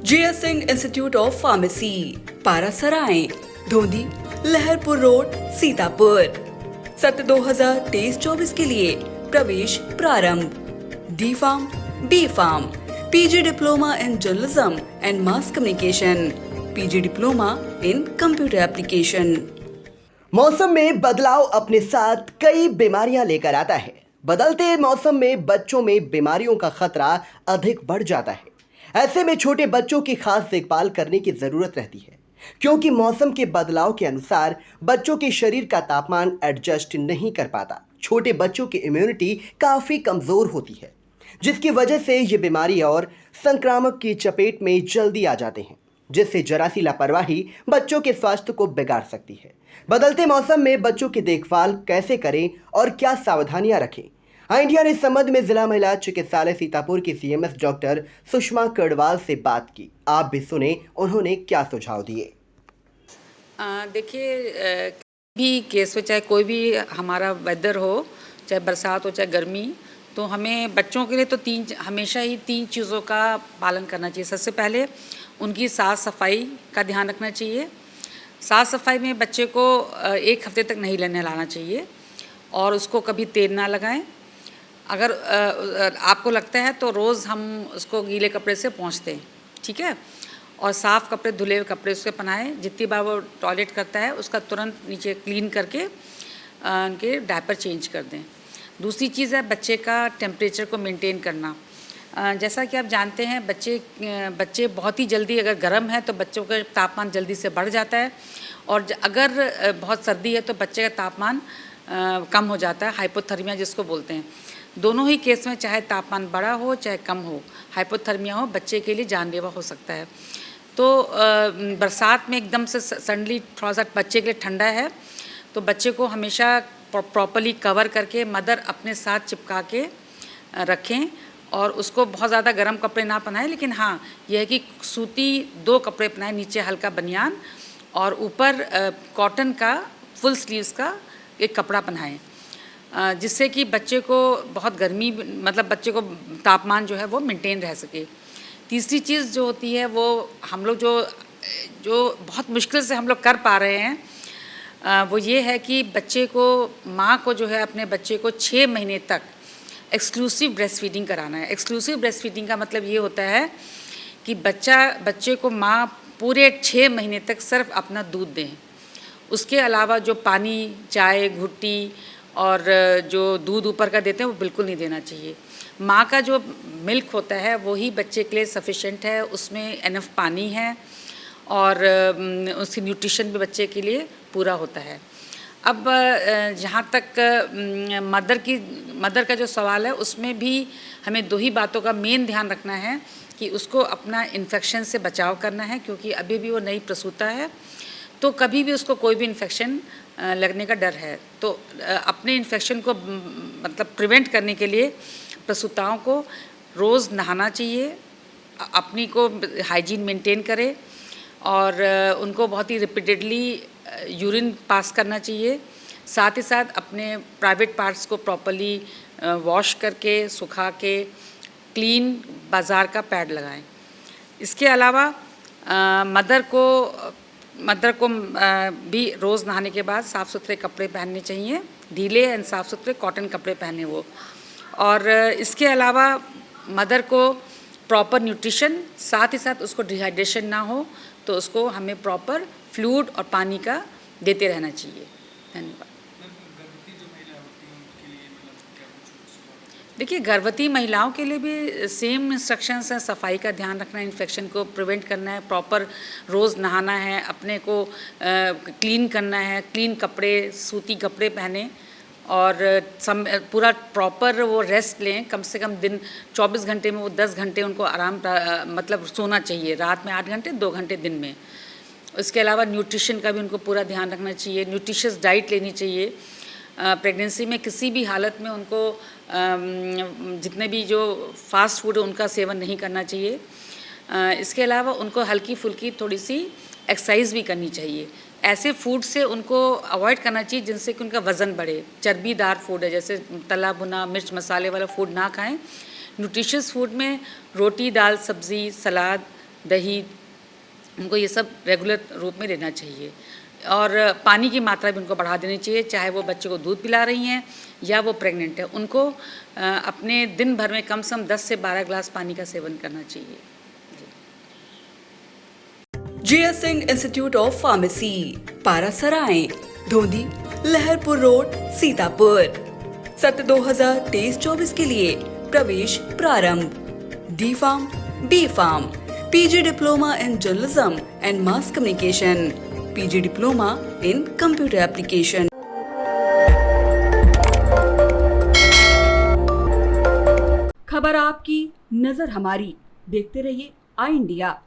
GS Singh institute of pharmacy, Parasrai, Dhondhi, Laharpur road, Sitapur. सत्र 2023-24 के लिए प्रवेश प्रारंभ। D pharm, B pharm, PG diploma in journalism and mass communication, PG diploma in computer application. मौसम में बदलाव अपने साथ कई बीमारियां लेकर आता है। बदलते मौसम में बच्चों में बीमारियों का खतरा अधिक बढ़ जाता है। ऐसे में छोटे बच्चों की खास देखभाल करने की जरूरत रहती है, क्योंकि मौसम के बदलाव के अनुसार बच्चों के शरीर का तापमान एडजस्ट नहीं कर पाता। छोटे बच्चों की इम्यूनिटी काफी कमजोर होती है, जिसकी वजह से ये बीमारी और संक्रामक की चपेट में जल्दी आ जाते हैं, जिससे जरा सी लापरवाही बच्चों के स्वास्थ्य को बिगाड़ सकती है। बदलते मौसम में बच्चों की देखभाल कैसे करें और क्या सावधानियां रखें, इंडिया ने इस संबंध में जिला महिला चिकित्सालय सीतापुर की CMS डॉक्टर सुषमा कर्डवाल से बात की। आप भी सुने उन्होंने क्या सुझाव दिए। देखिए, भी केस हो, चाहे कोई भी हमारा वेदर हो, चाहे बरसात हो चाहे गर्मी, तो हमें बच्चों के लिए तो हमेशा ही तीन चीज़ों का पालन करना चाहिए। सबसे पहले उनकी साफ़ सफाई का ध्यान रखना चाहिए। साफ़ सफाई में बच्चे को 1 हफ्ते तक नहीं नहलाना चाहिए और उसको कभी तेल ना लगाएं। अगर आपको लगता है तो रोज़ हम उसको गीले कपड़े से पोंछते हैं, ठीक है, और साफ़ कपड़े, धुले हुए कपड़े उससे पहनाएं। जितनी बार वो टॉयलेट करता है उसका तुरंत नीचे क्लीन करके उनके डायपर चेंज कर दें। दूसरी चीज़ है बच्चे का टेम्परेचर को मेंटेन करना। जैसा कि आप जानते हैं, बच्चे बहुत ही जल्दी, अगर गर्म है तो बच्चों का तापमान जल्दी से बढ़ जाता है, और अगर बहुत सर्दी है तो बच्चे का तापमान कम हो जाता है, हाइपोथर्मिया जिसको बोलते हैं। दोनों ही केस में, चाहे तापमान बड़ा हो चाहे कम हो, हाइपोथर्मिया हो, बच्चे के लिए जानलेवा हो सकता है। तो बरसात में एकदम से सडनली थोड़ा सा बच्चे के लिए ठंडा है तो बच्चे को हमेशा प्रॉपर्ली कवर करके मदर अपने साथ चिपका के रखें, और उसको बहुत ज़्यादा गर्म कपड़े ना पहनाएं, लेकिन हाँ यह है कि सूती 2 कपड़े पहनाएं, नीचे हल्का बनियान और ऊपर कॉटन का फुल स्लीव्स का एक कपड़ा पहनाएं, जिससे कि बच्चे को बहुत गर्मी, मतलब बच्चे को तापमान जो है वो मेंटेन रह सके। तीसरी चीज़ जो होती है वो हम लोग जो बहुत मुश्किल से हम लोग कर पा रहे हैं, वो ये है कि बच्चे को, माँ को जो है अपने बच्चे को 6 महीने तक एक्सक्लूसिव ब्रेस्ट फीडिंग कराना है। एक्सक्लूसिव ब्रेस्ट फीडिंग का मतलब ये होता है कि बच्चे को माँ पूरे 6 महीने तक सिर्फ अपना दूध दें। उसके अलावा जो पानी, चाय, घुट्टी और जो दूध ऊपर का देते हैं वो बिल्कुल नहीं देना चाहिए। माँ का जो मिल्क होता है वही बच्चे के लिए सफिशेंट है, उसमें एनफ पानी है और उसकी न्यूट्रिशन भी बच्चे के लिए पूरा होता है। अब जहाँ तक मदर का जो सवाल है, उसमें भी हमें 2 ही बातों का मेन ध्यान रखना है कि उसको अपना इन्फेक्शन से बचाव करना है, क्योंकि अभी भी वो नई प्रसूता है, तो कभी भी उसको कोई भी इन्फेक्शन लगने का डर है। तो अपने इन्फेक्शन को मतलब प्रिवेंट करने के लिए प्रसूताओं को रोज़ नहाना चाहिए, अपनी को हाइजीन मेंटेन करे, और उनको बहुत ही रिपीटेडली यूरिन पास करना चाहिए। साथ ही साथ अपने प्राइवेट पार्ट्स को प्रॉपर्ली वॉश करके, सुखा के, क्लीन बाज़ार का पैड लगाएं। इसके अलावा मदर को भी रोज़ नहाने के बाद साफ़ सुथरे कपड़े पहनने चाहिए, ढीले एंड साफ़ सुथरे कॉटन कपड़े पहने वो। और इसके अलावा मदर को प्रॉपर न्यूट्रिशन, साथ ही साथ उसको डिहाइड्रेशन ना हो तो उसको हमें प्रॉपर फ्लूइड और पानी का देते रहना चाहिए। धन्यवाद। देखिए, गर्भवती महिलाओं के लिए भी सेम इंस्ट्रक्शंस हैं। सफाई का ध्यान रखना है, इन्फेक्शन को प्रिवेंट करना है, प्रॉपर रोज़ नहाना है, अपने को क्लीन करना है, क्लीन कपड़े, सूती कपड़े पहने, और पूरा प्रॉपर वो रेस्ट लें। कम से कम दिन 24 घंटे में वो 10 घंटे उनको आराम मतलब सोना चाहिए। रात में 8 घंटे, 2 घंटे दिन में। इसके अलावा न्यूट्रिशन का भी उनको पूरा ध्यान रखना चाहिए, न्यूट्रिशियस डाइट लेनी चाहिए। प्रेगनेंसी में किसी भी हालत में उनको जितने भी जो फास्ट फूड है उनका सेवन नहीं करना चाहिए। इसके अलावा उनको हल्की फुल्की थोड़ी सी एक्सरसाइज भी करनी चाहिए। ऐसे फूड से उनको अवॉइड करना चाहिए जिनसे कि उनका वज़न बढ़े। चर्बीदार फूड है, जैसे तला भुना, मिर्च मसाले वाला फूड ना खाएं। न्यूट्रिशियस फूड में रोटी, दाल, सब्ज़ी, सलाद, दही, उनको ये सब रेगुलर रूप में लेना चाहिए। और पानी की मात्रा भी उनको बढ़ा देनी चाहिए, चाहे वो बच्चे को दूध पिला रही हैं या वो प्रेग्नेंट है। उनको अपने दिन भर में कम से कम 10 से 12 ग्लास पानी का सेवन करना चाहिए। GS Singh institute of pharmacy, Parasrai, Dhondhi, Laharpur road, Sitapur. सत्र 2023-24 के लिए प्रवेश प्रारंभ। D Farm, B Farm, PG Diploma in Journalism and Mass Communication, PG Diploma in Computer Application। खबर आपकी, नजर हमारी। देखते रहिए आई इंडिया।